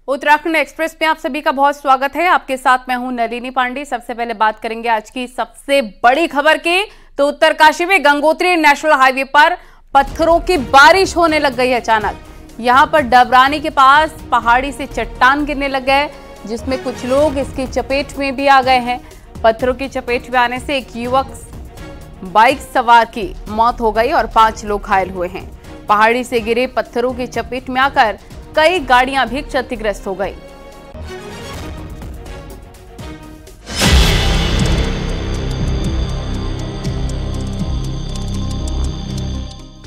Uttarakhand express में आप सभी का बहुत स्वागत है। आपके साथ मैं हूं नलिनी पांडे। सबसे पहले बात करेंगे आज की सबसे बड़ी खबर की। तो उत्तरकाशी में गंगोत्री नेशनल हाईवे पर पत्थरों की बारिश होने लग गई अचानक। यहां पर डबरानी के पास पहाड़ी से चट्टान गिरने लग गए, जिसमें कुछ लोग इसकी चपेट में भी आ गए हैं। पत्थरों की चपेट में आने से एक युवक बाइक सवार की मौत हो गई और 5 लोग घायल हुए हैं। पहाड़ी से गिरे पत्थरों की चपेट में आकर कई गाड़ियां भी क्षतिग्रस्त हो गई।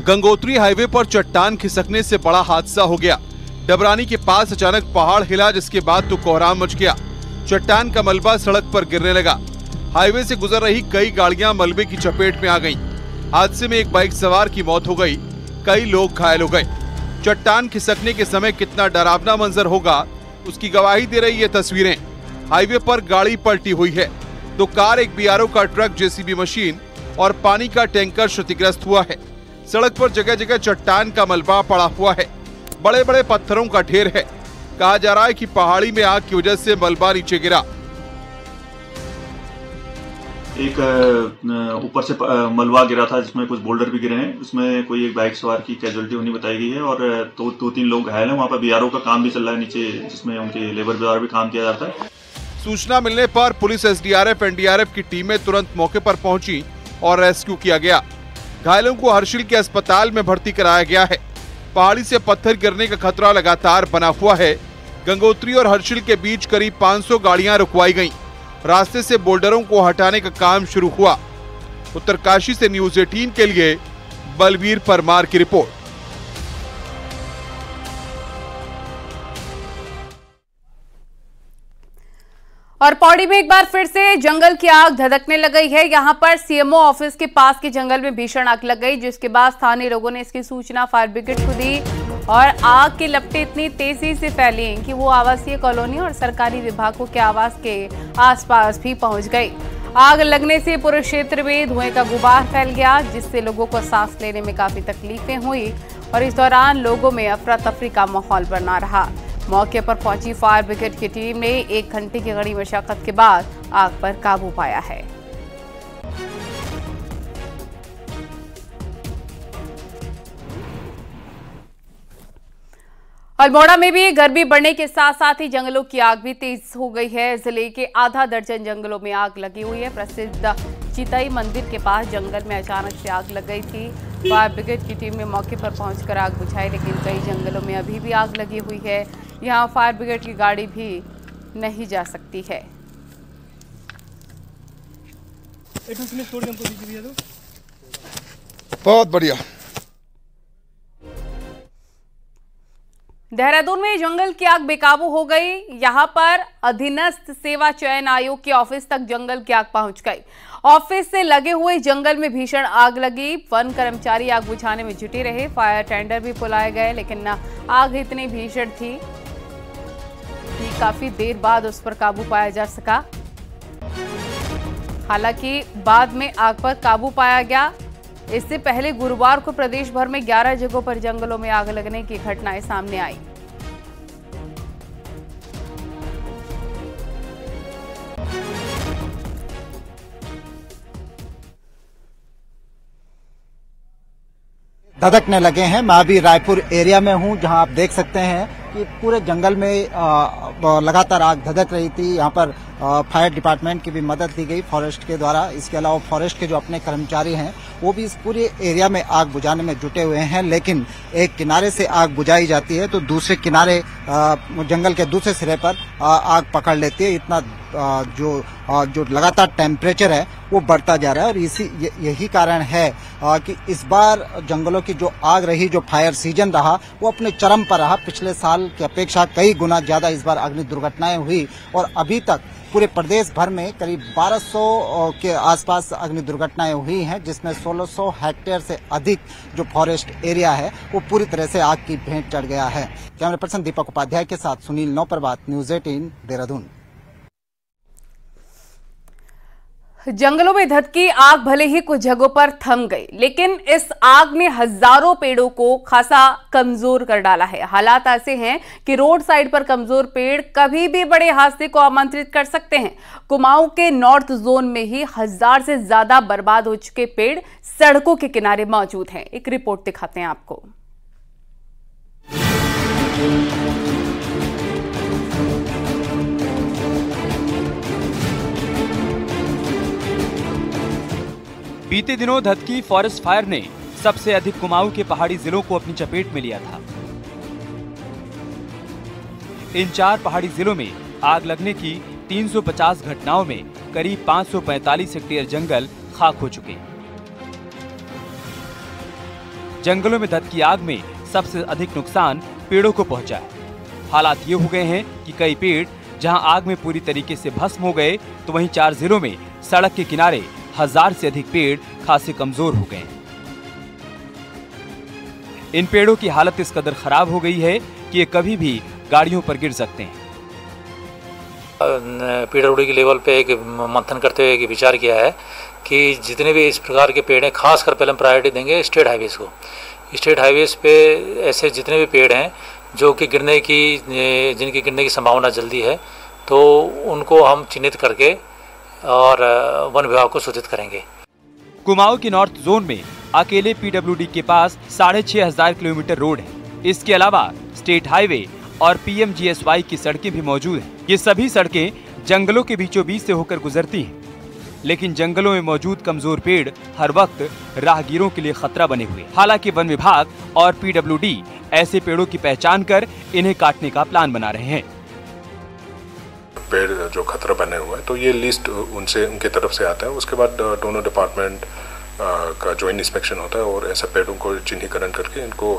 गंगोत्री हाईवे पर चट्टान खिसकने से बड़ा हादसा हो गया। डबरानी के पास अचानक पहाड़ हिला, जिसके बाद तो कोहराम मच गया। चट्टान का मलबा सड़क पर गिरने लगा। हाईवे से गुजर रही कई गाड़ियां मलबे की चपेट में आ गईं। हादसे में एक बाइक सवार की मौत हो गई, कई लोग घायल हो गए। चट्टान खिसकने के समय कितना डरावना मंजर होगा, उसकी गवाही दे रही ये तस्वीरें। हाईवे पर गाड़ी पलटी हुई है, तो कार, एक बीआरओ का ट्रक, जेसीबी मशीन और पानी का टैंकर क्षतिग्रस्त हुआ है। सड़क पर जगह जगह चट्टान का मलबा पड़ा हुआ है, बड़े बड़े पत्थरों का ढेर है। कहा जा रहा है कि पहाड़ी में आग की वजह से मलबा नीचे गिरा। एक ऊपर से मलबा गिरा था, जिसमें कुछ बोल्डर भी गिरे हैं। उसमें कोई एक बाइक सवार की कैजुअलिटी होनी बताई गई है और दो तीन लोग घायल हैं। वहाँ पर बीआरओ का काम भी चल रहा है नीचे, जिसमें उनके लेबर द्वारा भी काम किया जाता है। सूचना मिलने पर पुलिस, एसडीआरएफ, एनडीआरएफ की टीमें तुरंत मौके पर पहुंची और रेस्क्यू किया गया। घायलों को हर्षिल के अस्पताल में भर्ती कराया गया है। पहाड़ी से पत्थर गिरने का खतरा लगातार बना हुआ है। गंगोत्री और हर्षिल के बीच करीब 500 गाड़ियां रुकवाई गईं। रास्ते से बोल्डरों को हटाने का काम शुरू हुआ। उत्तरकाशी से न्यूज 18 के लिए बलबीर परमार की रिपोर्ट। और पौड़ी में एक बार फिर से जंगल की आग धधकने लग गई है। यहां पर सीएमओ ऑफिस के पास के जंगल में भीषण आग लग गई, जिसके बाद स्थानीय लोगों ने इसकी सूचना फायर ब्रिगेड को दी और आग की लपटें इतनी तेजी से फैली कि वो आवासीय कॉलोनी और सरकारी विभागों के आवास के आसपास भी पहुंच गई। आग लगने से पूरे क्षेत्र में धुएं का गुबार फैल गया, जिससे लोगों को सांस लेने में काफी तकलीफें हुई और इस दौरान लोगों में अफरा तफरी का माहौल बना रहा। मौके पर पहुंची फायर ब्रिगेड की टीम ने 1 घंटे की कड़ी मशक्कत के बाद आग पर काबू पाया है। अल्मोड़ा में भी गर्मी बढ़ने के साथ साथ ही जंगलों की आग भी तेज हो गई है। जिले के आधा दर्जन जंगलों में आग लगी हुई है। प्रसिद्ध चितई मंदिर के पास जंगल में अचानक से आग लग गई थी। फायर ब्रिगेड की टीम ने मौके पर पहुंचकर आग बुझाई, लेकिन कई जंगलों में अभी भी आग लगी हुई है। यहां फायर ब्रिगेड की गाड़ी भी नहीं जा सकती है। बहुत बढ़िया। देहरादून में जंगल की आग बेकाबू हो गई। यहां पर अधीनस्थ सेवा चयन आयोग के ऑफिस तक जंगल की आग पहुंच गई। ऑफिस से लगे हुए जंगल में भीषण आग लगी। वन कर्मचारी आग बुझाने में जुटे रहे। फायर टेंडर भी बुलाए गए, लेकिन आग इतनी भीषण थी कि काफी देर बाद उस पर काबू पाया जा सका। हालांकि बाद में आग पर काबू पाया गया। इससे पहले गुरुवार को प्रदेश भर में 11 जगहों पर जंगलों में आग लगने की घटनाएं सामने आई। धधकने लगे हैं। मैं अभी रायपुर एरिया में हूं, जहां आप देख सकते हैं कि पूरे जंगल में लगातार आग धधक रही थी। यहां पर फायर डिपार्टमेंट की भी मदद ली गई फॉरेस्ट के द्वारा। इसके अलावा फॉरेस्ट के जो अपने कर्मचारी हैं वो भी इस पूरे एरिया में आग बुझाने में जुटे हुए हैं। लेकिन एक किनारे से आग बुझाई जाती है तो दूसरे किनारे जंगल के दूसरे सिरे पर आग पकड़ लेती है। इतना जो लगातार टेम्परेचर है वो बढ़ता जा रहा है और यही कारण है कि इस बार जंगलों की जो आग रही, जो फायर सीजन रहा, वो अपने चरम पर रहा। पिछले साल की अपेक्षा कई गुना ज्यादा इस बार अग्नि दुर्घटनाएं हुई और अभी तक पूरे प्रदेश भर में करीब 1200 के आसपास अग्नि दुर्घटनाएं हुई हैं, जिसमें 1600 हेक्टेयर से अधिक जो फॉरेस्ट एरिया है वो पूरी तरह से आग की भेंट चढ़ गया है। कैमरा पर्सन दीपक उपाध्याय के साथ सुनील नौप्रभात, न्यूज 18 देहरादून। जंगलों में धधकी आग भले ही कुछ जगहों पर थम गई, लेकिन इस आग ने हजारों पेड़ों को खासा कमजोर कर डाला है। हालात ऐसे हैं कि रोड साइड पर कमजोर पेड़ कभी भी बड़े हादसे को आमंत्रित कर सकते हैं। कुमाऊं के नॉर्थ जोन में ही 1000 से ज्यादा बर्बाद हो चुके पेड़ सड़कों के किनारे मौजूद हैं। एक रिपोर्ट दिखाते हैं आपको। बीते दिनों धधकी फॉरेस्ट फायर ने सबसे अधिक कुमाऊं के पहाड़ी जिलों को अपनी चपेट में लिया था। इन 4 पहाड़ी जिलों में आग लगने की 350 घटनाओं में करीब 545 हेक्टेयर जंगल खाक हो चुके हैं। जंगलों में धधकी आग में सबसे अधिक नुकसान पेड़ों को पहुंचा है। हालात ये हो गए हैं कि कई पेड़ जहां आग में पूरी तरीके से भस्म हो गए, तो वहीं 4 जिलों में सड़क के किनारे 1000 से अधिक पेड़ खासे कमजोर हो गए। इन पेड़ों की हालत इस कदर खराब हो गई है कि ये कभी भी गाड़ियों पर गिर सकते हैं। पीडब्ल्यूडी के लेवल पे एक मंथन करते हुए एक विचार किया है कि जितने भी इस प्रकार के पेड़ हैं, खासकर पहले हम प्रायोरिटी देंगे स्टेट हाईवेज को। स्टेट हाईवेज पे ऐसे जितने भी पेड़ हैं जो कि जिनकी गिरने की संभावना जल्दी है, तो उनको हम चिन्हित करके और वन विभाग को सूचित करेंगे। कुमाऊं के नॉर्थ जोन में अकेले पीडब्ल्यूडी के पास 6500 किलोमीटर रोड है। इसके अलावा स्टेट हाईवे और पीएमजीएसवाई की सड़कें भी मौजूद हैं। ये सभी सड़कें जंगलों के बीचों बीच से होकर गुजरती हैं, लेकिन जंगलों में मौजूद कमजोर पेड़ हर वक्त राहगीरों के लिए खतरा बने हुए। हालांकि वन विभाग और पीडब्ल्यूडी ऐसे पेड़ों की पहचान कर इन्हें काटने का प्लान बना रहे हैं। पेड़ जो खतरा बने हुए हैं, तो ये लिस्ट उनके तरफ से आता है। उसके बाद दोनों डिपार्टमेंट का ज्वाइंट इंस्पेक्शन होता है और ऐसे पेड़ों को चिन्हीकरण करके इनको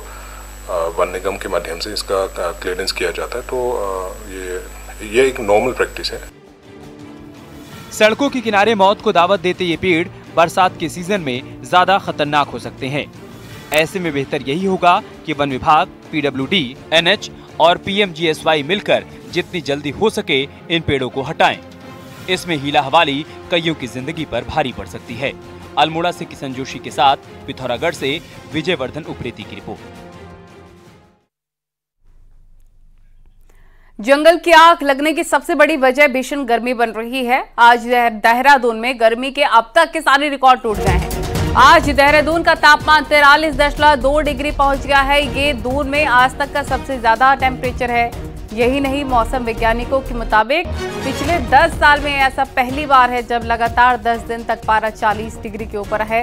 वन निगम के माध्यम से इसका क्लियरेंस किया जाता है। तो ये एक नॉर्मल प्रैक्टिस है। सड़कों के किनारे मौत को दावत देते ये पेड़ बरसात के सीजन में ज्यादा खतरनाक हो सकते हैं। ऐसे में बेहतर यही होगा कि वन विभाग, पीडब्ल्यूडी, एनएच और पीएमजीएसवाई मिलकर जितनी जल्दी हो सके इन पेड़ों को हटाएं। इसमें हीला हवाली कईयों की जिंदगी पर भारी पड़ सकती है। अल्मोड़ा से किशन जोशी के साथ पिथौरागढ़ से विजयवर्धन उप्रेती की रिपोर्ट। जंगल की आग लगने की सबसे बड़ी वजह भीषण गर्मी बन रही है। आज देहरादून में गर्मी के अब तक के सारे रिकॉर्ड टूट गए हैं। आज देहरादून का तापमान 43.2 डिग्री पहुंच गया है। ये दून में आज तक का सबसे ज्यादा टेम्परेचर है। यही नहीं, मौसम वैज्ञानिकों के मुताबिक पिछले 10 साल में ऐसा पहली बार है जब लगातार 10 दिन तक पारा 40 डिग्री के ऊपर है।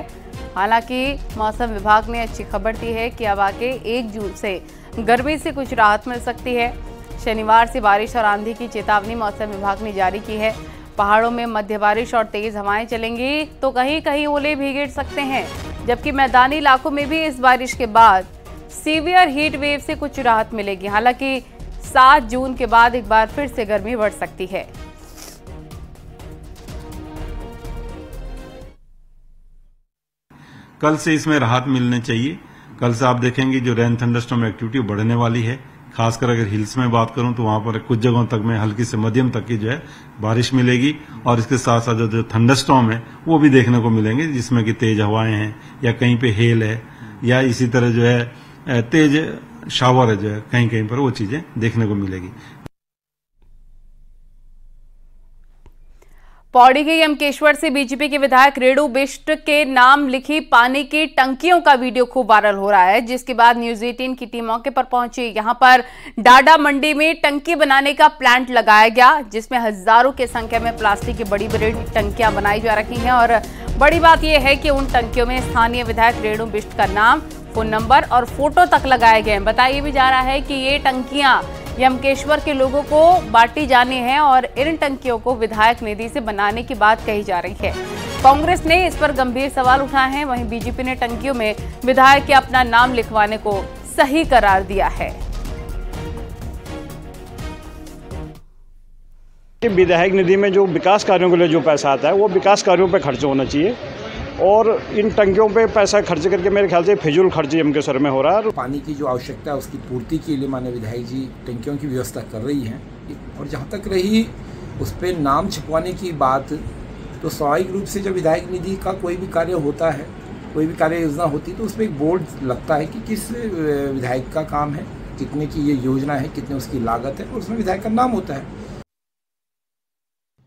हालांकि मौसम विभाग ने अच्छी खबर दी है कि अब आगे 1 जून से गर्मी से कुछ राहत मिल सकती है। शनिवार से बारिश और आंधी की चेतावनी मौसम विभाग ने जारी की है। पहाड़ों में मध्य बारिश और तेज हवाएं चलेंगी, तो कहीं कहीं ओले भी गिर सकते हैं, जबकि मैदानी इलाकों में भी इस बारिश के बाद सीवियर हीट वेव से कुछ राहत मिलेगी। हालांकि 7 जून के बाद एक बार फिर से गर्मी बढ़ सकती है। कल से इसमें राहत मिलनी चाहिए। कल से आप देखेंगे जो रेन थंडरस्टॉर्म एक्टिविटी बढ़ने वाली है। खासकर अगर हिल्स में बात करूं तो वहां पर कुछ जगहों तक में हल्की से मध्यम तक की जो है बारिश मिलेगी, और इसके साथ साथ जो थंडरस्टॉर्म है वो भी देखने को मिलेंगे, जिसमें कि तेज हवाएं हैं या कहीं पे हेल है या इसी तरह जो है तेज शावर है जो है कहीं कहीं पर वो चीजें देखने को मिलेगी। पौड़ी के यमकेश्वर से बीजेपी के विधायक रेणु बिष्ट के नाम लिखी पानी की टंकियों का वीडियो खूब वायरल हो रहा है, जिसके बाद न्यूज 18 की टीम मौके पर पहुंची। यहां पर डाडा मंडी में टंकी बनाने का प्लांट लगाया गया, जिसमें हजारों की संख्या में प्लास्टिक की बड़ी बड़ी टंकियां बनाई जा रही हैं। और बड़ी बात यह है कि उन टंकियों में स्थानीय विधायक रेणु बिष्ट का नाम, फोन नंबर और फोटो तक लगाए गए हैं। बताया भी जा रहा है कि ये टंकियां यमकेश्वर के लोगों को बांटी जानी है और इन टंकियों को विधायक निधि से बनाने की बात कही जा रही है। कांग्रेस ने इस पर गंभीर सवाल उठाए हैं। वहीं बीजेपी ने टंकियों में विधायक के अपना नाम लिखवाने को सही करार दिया है। विधायक निधि में जो विकास कार्यों के लिए जो पैसा आता है वो विकास कार्यों पे खर्च होना चाहिए, और इन टंकियों पे पैसा खर्च करके मेरे ख्याल से फिजूल खर्च यमकेश्वर में हो रहा है। पानी की जो आवश्यकता है उसकी पूर्ति के लिए माननीय विधायक जी टंकियों की व्यवस्था कर रही हैं। और जहाँ तक रही उस पर नाम छिपवाने की बात, तो स्वाभाविक रूप से जब विधायक निधि का कोई भी कार्य होता है, कोई भी कार्य योजना होती है, तो उसमें एक बोर्ड लगता है कि किस विधायक का काम है, कितने की ये योजना है, कितने उसकी लागत है, और उसमें विधायक का नाम होता है।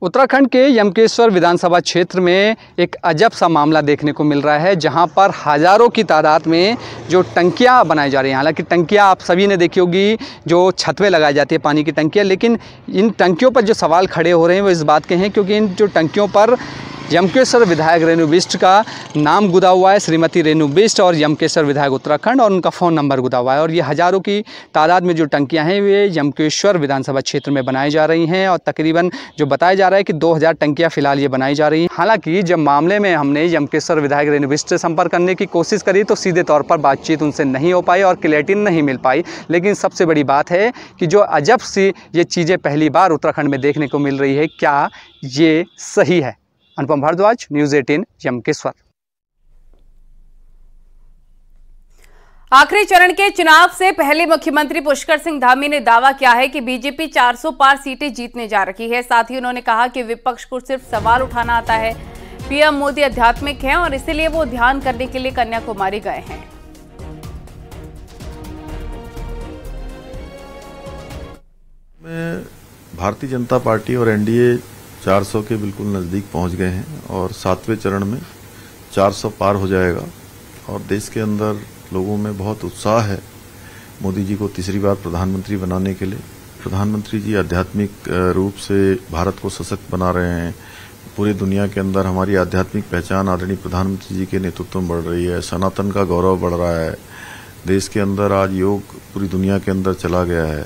उत्तराखंड के यमकेश्वर विधानसभा क्षेत्र में एक अजब सा मामला देखने को मिल रहा है, जहां पर हज़ारों की तादाद में जो टंकियां बनाई जा रही हैं। हालांकि टंकियां आप सभी ने देखी होगी, जो छत पे लगाई जाती है पानी की टंकियां, लेकिन इन टंकियों पर जो सवाल खड़े हो रहे हैं वो इस बात के हैं क्योंकि इन जो टंकियों पर यमकेश्वर विधायक रेणु बिष्ट का नाम गुदा हुआ है, श्रीमती रेणु बिष्ट, और यमकेश्वर विधायक उत्तराखंड, और उनका फ़ोन नंबर गुदा हुआ है। और ये हज़ारों की तादाद में जो टंकियां हैं वे यमकेश्वर विधानसभा क्षेत्र में बनाई जा रही हैं, और तकरीबन जो बताया जा रहा है कि 2000 टंकियां फिलहाल ये बनाई जा रही हैं। हालांकि जब मामले में हमने यमकेश्वर विधायक रेणु बिष्ट से संपर्क करने की कोशिश करी तो सीधे तौर पर बातचीत उनसे नहीं हो पाई और क्लैरिटी नहीं मिल पाई। लेकिन सबसे बड़ी बात है कि जो अजब सी ये चीज़ें पहली बार उत्तराखंड में देखने को मिल रही है, क्या ये सही है? अनुपम भारद्वाज, न्यूज़ 18, यमकेश्वर। आखिरी चरण के चुनाव से पहले मुख्यमंत्री पुष्कर सिंह धामी ने दावा किया है कि बीजेपी 400 पार सीटें जीतने जा रही है। साथ ही उन्होंने कहा कि विपक्ष को सिर्फ सवाल उठाना आता है। पीएम मोदी आध्यात्मिक हैं और इसीलिए वो ध्यान करने के लिए कन्याकुमारी गए हैं। भारतीय जनता पार्टी और एनडीए 400 के बिल्कुल नज़दीक पहुंच गए हैं और 7वें चरण में 400 पार हो जाएगा और देश के अंदर लोगों में बहुत उत्साह है मोदी जी को तीसरी बार प्रधानमंत्री बनाने के लिए। प्रधानमंत्री जी आध्यात्मिक रूप से भारत को सशक्त बना रहे हैं। पूरी दुनिया के अंदर हमारी आध्यात्मिक पहचान आदरणीय प्रधानमंत्री जी के नेतृत्व में बढ़ रही है। सनातन का गौरव बढ़ रहा है। देश के अंदर आज योग पूरी दुनिया के अंदर चला गया है।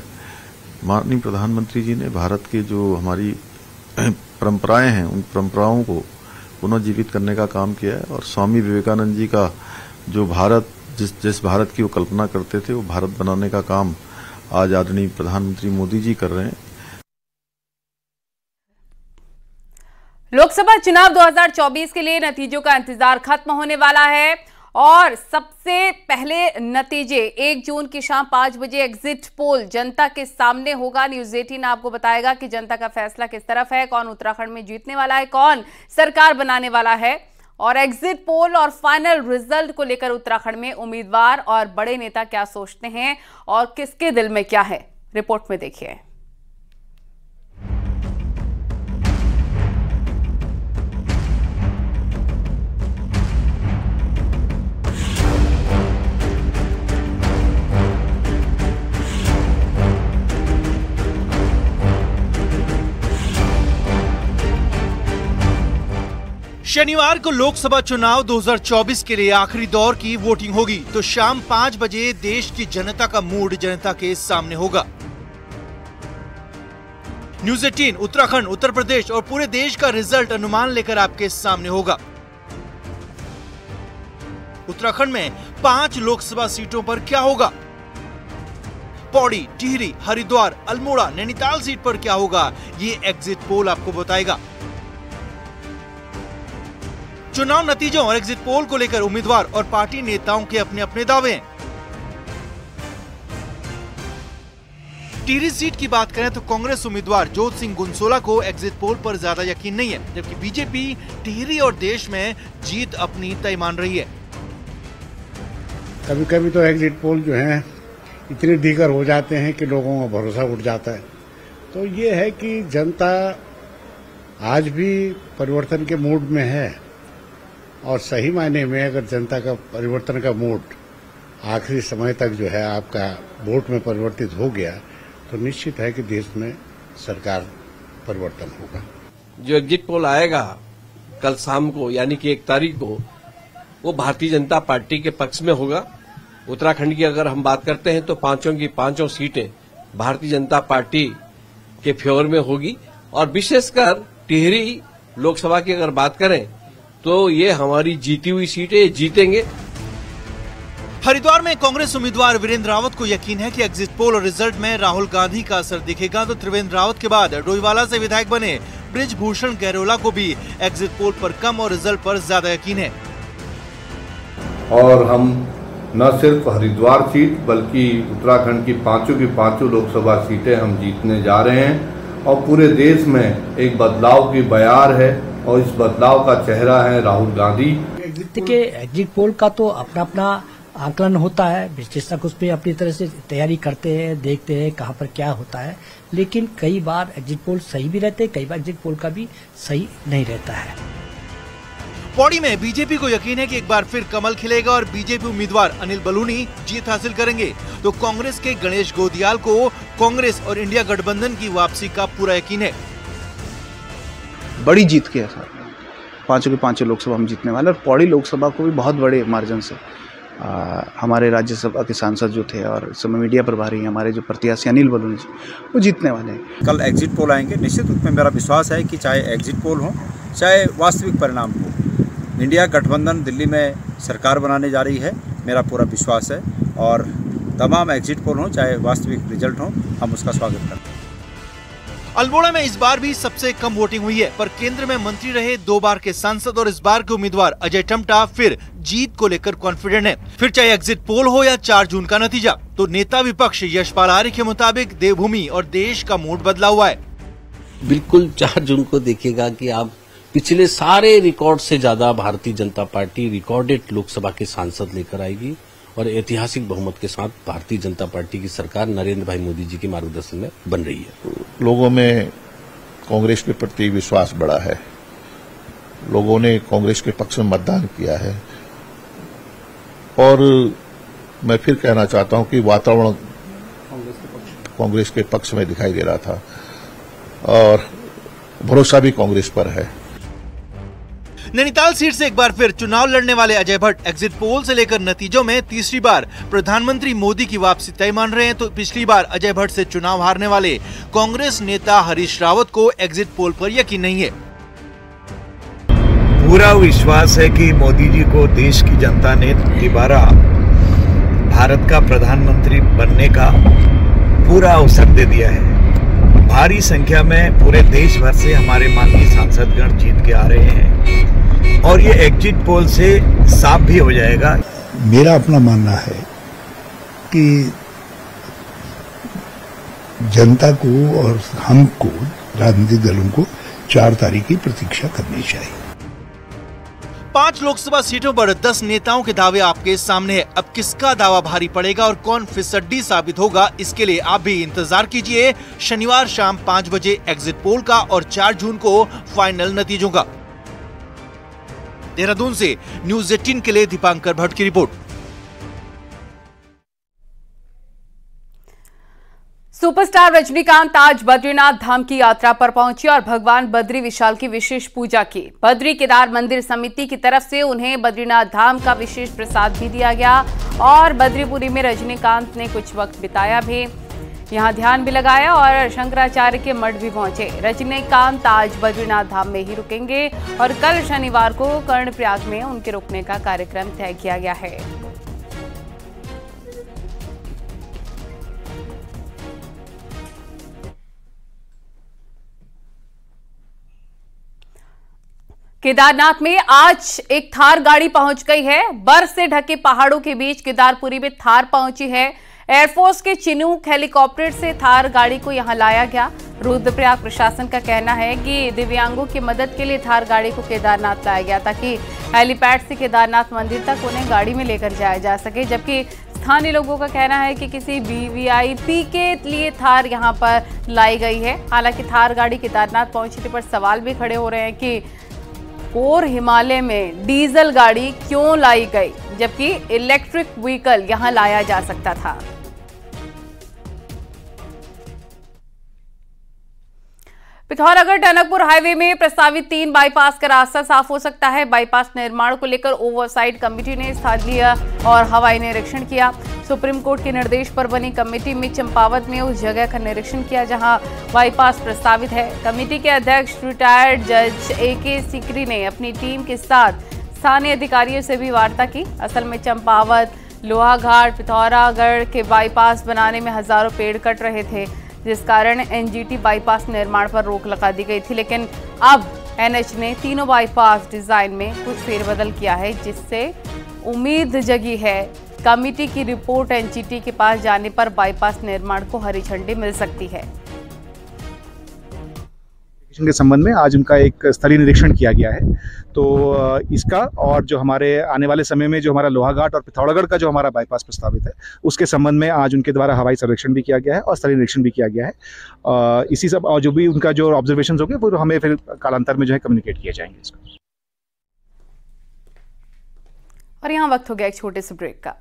माननीय प्रधानमंत्री जी ने भारत की जो हमारी परंपराएं हैं उन परंपराओं को पुनर्जीवित करने का काम किया है और स्वामी विवेकानंद जी का जो भारत जिस भारत की वो कल्पना करते थे वो भारत बनाने का काम आज आदरणीय प्रधानमंत्री मोदी जी कर रहे हैं। लोकसभा चुनाव 2024 के लिए नतीजों का इंतजार खत्म होने वाला है और सबसे पहले नतीजे 1 जून की शाम 5 बजे एग्जिट पोल जनता के सामने होगा। न्यूज़ 18 आपको बताएगा कि जनता का फैसला किस तरफ है, कौन उत्तराखंड में जीतने वाला है, कौन सरकार बनाने वाला है, और एग्जिट पोल और फाइनल रिजल्ट को लेकर उत्तराखंड में उम्मीदवार और बड़े नेता क्या सोचते हैं और किसके दिल में क्या है, रिपोर्ट में देखिए। शनिवार को लोकसभा चुनाव 2024 के लिए आखिरी दौर की वोटिंग होगी तो शाम 5 बजे देश की जनता का मूड जनता के सामने होगा। न्यूज़ 18 उत्तराखंड, उत्तर प्रदेश और पूरे देश का रिजल्ट अनुमान लेकर आपके सामने होगा। उत्तराखंड में 5 लोकसभा सीटों पर क्या होगा? पौड़ी, टिहरी, हरिद्वार, अल्मोड़ा, नैनीताल सीट पर क्या होगा, ये एग्जिट पोल आपको बताएगा। चुनाव नतीजों और एग्जिट पोल को लेकर उम्मीदवार और पार्टी नेताओं के अपने अपने दावे हैं। टिहरी सीट की बात करें तो कांग्रेस उम्मीदवार जोत सिंह गुनसोला को एग्जिट पोल पर ज्यादा यकीन नहीं है, जबकि बीजेपी टिहरी और देश में जीत अपनी तय मान रही है। कभी कभी तो एग्जिट पोल जो है इतने दीगर हो जाते हैं कि लोगों का भरोसा उठ जाता है। तो ये है कि जनता आज भी परिवर्तन के मूड में है और सही मायने में अगर जनता का परिवर्तन का मूड आखिरी समय तक जो है आपका वोट में परिवर्तित हो गया तो निश्चित है कि देश में सरकार परिवर्तन होगा। जो एग्जिट पोल आएगा कल शाम को यानी कि 1 तारीख को वो भारतीय जनता पार्टी के पक्ष में होगा। उत्तराखंड की अगर हम बात करते हैं तो 5 की 5 सीटें भारतीय जनता पार्टी के फेवर में होगी और विशेषकर टिहरी लोकसभा की अगर बात करें तो ये हमारी जीती हुई सीटें जीतेंगे। हरिद्वार में कांग्रेस उम्मीदवार वीरेंद्र रावत को यकीन है कि एग्जिट पोल और रिजल्ट में राहुल गांधी का असर दिखेगा तो त्रिवेंद्र रावत के बाद डोईवाला से विधायक बने बृजभूषण गैरोला को भी एग्जिट पोल पर कम और रिजल्ट पर ज्यादा यकीन है। और हम न सिर्फ हरिद्वार सीट बल्कि उत्तराखंड की 5 लोकसभा सीटें हम जीतने जा रहे हैं और पूरे देश में एक बदलाव की बयार है। और इस बदलाव का चेहरा है राहुल गांधी। देखिए, एग्जिट पोल का तो अपना अपना आकलन होता है, विश्लेषक उसमें अपनी तरह से तैयारी करते हैं, देखते हैं कहाँ पर क्या होता है, लेकिन कई बार एग्जिट पोल सही भी रहते हैं, कई बार एग्जिट पोल का भी सही नहीं रहता है। पौड़ी में बीजेपी को यकीन है कि एक बार फिर कमल खिलेगा और बीजेपी उम्मीदवार अनिल बलूनी जीत हासिल करेंगे, तो कांग्रेस के गणेश गोदियाल को कांग्रेस और इंडिया गठबंधन की वापसी का पूरा यकीन है। बड़ी जीत के साथ 5 के 5 लोकसभा हम जीतने वाले, और पौड़ी लोकसभा को भी बहुत बड़े मार्जिन से हमारे राज्यसभा के सांसद जो थे और इस समय मीडिया प्रभारी हैं हमारे जो प्रत्याशी अनिल बलूनी जी, वो जीतने वाले हैं। कल एग्जिट पोल आएंगे, निश्चित रूप में मेरा विश्वास है कि चाहे एग्जिट पोल हो चाहे वास्तविक परिणाम हो, इंडिया गठबंधन दिल्ली में सरकार बनाने जा रही है, मेरा पूरा विश्वास है। और तमाम एग्जिट पोल हो चाहे वास्तविक रिजल्ट हो, हम उसका स्वागत करते हैं। अल्मोड़ा में इस बार भी सबसे कम वोटिंग हुई है, पर केंद्र में मंत्री रहे 2 बार के सांसद और इस बार के उम्मीदवार अजय टम्टा फिर जीत को लेकर कॉन्फिडेंट है। फिर चाहे एग्जिट पोल हो या 4 जून का नतीजा, तो नेता विपक्ष यशपाल आर्य के मुताबिक देवभूमि और देश का मूड बदला हुआ है। बिल्कुल 4 जून को देखिएगा कि आप पिछले सारे रिकॉर्ड से ज्यादा भारतीय जनता पार्टी रिकॉर्डेड लोकसभा के सांसद लेकर आएगी और ऐतिहासिक बहुमत के साथ भारतीय जनता पार्टी की सरकार नरेंद्र भाई मोदी जी के मार्गदर्शन में बन रही है। लोगों में कांग्रेस के प्रति विश्वास बढ़ा है, लोगों ने कांग्रेस के पक्ष में मतदान किया है, और मैं फिर कहना चाहता हूं कि वातावरण कांग्रेस के पक्ष में दिखाई दे रहा था और भरोसा भी कांग्रेस पर है। नैनीताल सीट से एक बार फिर चुनाव लड़ने वाले अजय भट्ट एग्जिट पोल से लेकर नतीजों में तीसरी बार प्रधानमंत्री मोदी की वापसी तय मान रहे हैं, तो पिछली बार अजय भट्ट से चुनाव हारने वाले कांग्रेस नेता हरीश रावत को एग्जिट पोल पर यकीन नहीं है। पूरा विश्वास है कि मोदी जी को देश की जनता ने दोबारा भारत का प्रधानमंत्री बनने का पूरा अवसर दे दिया है। भारी संख्या में पूरे देश भर से हमारे माननीय सांसदगण जीत के आ रहे हैं और ये एग्जिट पोल से साफ भी हो जाएगा। मेरा अपना मानना है कि जनता को और हमको राजनीतिक दलों को 4 तारीख की प्रतीक्षा करनी चाहिए। 5 लोकसभा सीटों पर 10 नेताओं के दावे आपके सामने है। अब किसका दावा भारी पड़ेगा और कौन फिसड्डी साबित होगा, इसके लिए आप भी इंतजार कीजिए शनिवार शाम 5 बजे एग्जिट पोल का और 4 जून को फाइनल नतीजों का। देहरादून से न्यूज़ 18 के लिए दीपांकर भट्ट की रिपोर्ट। सुपरस्टार रजनीकांत आज बद्रीनाथ धाम की यात्रा पर पहुंचे और भगवान बद्री विशाल की विशेष पूजा की। बद्री केदार मंदिर समिति की तरफ से उन्हें बद्रीनाथ धाम का विशेष प्रसाद भी दिया गया और बद्रीपुरी में रजनीकांत ने कुछ वक्त बिताया भी, यहां ध्यान भी लगाया और शंकराचार्य के मठ भी पहुंचे। रजनीकांत आज बद्रीनाथ धाम में ही रुकेंगे और कल शनिवार को कर्णप्रयाग में उनके रुकने का कार्यक्रम तय किया गया है। केदारनाथ में आज एक थार गाड़ी पहुंच गई है। बर्फ से ढके पहाड़ों के बीच केदारपुरी में थार पहुंची है। एयरफोर्स के चिनूक हेलीकॉप्टर से थार गाड़ी को यहां लाया गया। रुद्रप्रयाग प्रशासन का कहना है कि दिव्यांगों की मदद के लिए थार गाड़ी को केदारनाथ लाया गया ताकि हेलीपैड से केदारनाथ मंदिर तक उन्हें गाड़ी में लेकर जाया जा सके, जबकि स्थानीय लोगों का कहना है कि किसी वीवीआईपी के लिए थार यहां पर लाई गई है। हालांकि थार गाड़ी केदारनाथ पहुंचने पर सवाल भी खड़े हो रहे हैं कि और हिमालय में डीजल गाड़ी क्यों लाई गई, जबकि इलेक्ट्रिक व्हीकल यहां लाया जा सकता था। पिथौरागढ़ टनकपुर हाईवे में प्रस्तावित 3 बाईपास का रास्ता साफ हो सकता है। बाईपास निर्माण को लेकर ओवरसाइट कमेटी ने स्थानीय और हवाई निरीक्षण किया। सुप्रीम कोर्ट के निर्देश पर बनी कमेटी में चंपावत में उस जगह का निरीक्षण किया जहां बाईपास प्रस्तावित है। कमेटी के अध्यक्ष रिटायर्ड जज AK सीकरी ने अपनी टीम के साथ स्थानीय अधिकारियों से भी वार्ता की। असल में चंपावत, लोहाघाट, पिथौरागढ़ के बाईपास बनाने में हजारों पेड़ कट रहे थे, जिस कारण NGT बाईपास निर्माण पर रोक लगा दी गई थी। लेकिन अब NH ने तीनों बाईपास डिजाइन में कुछ फेरबदल किया है, जिससे उम्मीद जगी है कमेटी की रिपोर्ट NGT के पास जाने पर बाईपास निर्माण को हरी झंडी मिल सकती है। के संबंध में आज उनका एक स्थलीय निरीक्षण किया गया है। तो इसका और जो हमारे आने वाले समय में जो हमारा लोहाघाट और पिथौरागढ़ का जो हमारा बाईपास प्रस्तावित है उसके संबंध में आज उनके द्वारा हवाई सर्वेक्षण भी किया गया है और स्थलीय निरीक्षण भी किया गया है। इसी सब और जो भी उनका जो ऑब्जर्वेशन होंगे वो हमें फिर कालांतर में जो है कम्युनिकेट किए जाएंगे इसको। और यहाँ वक्त हो गया एक छोटे से ब्रेक का।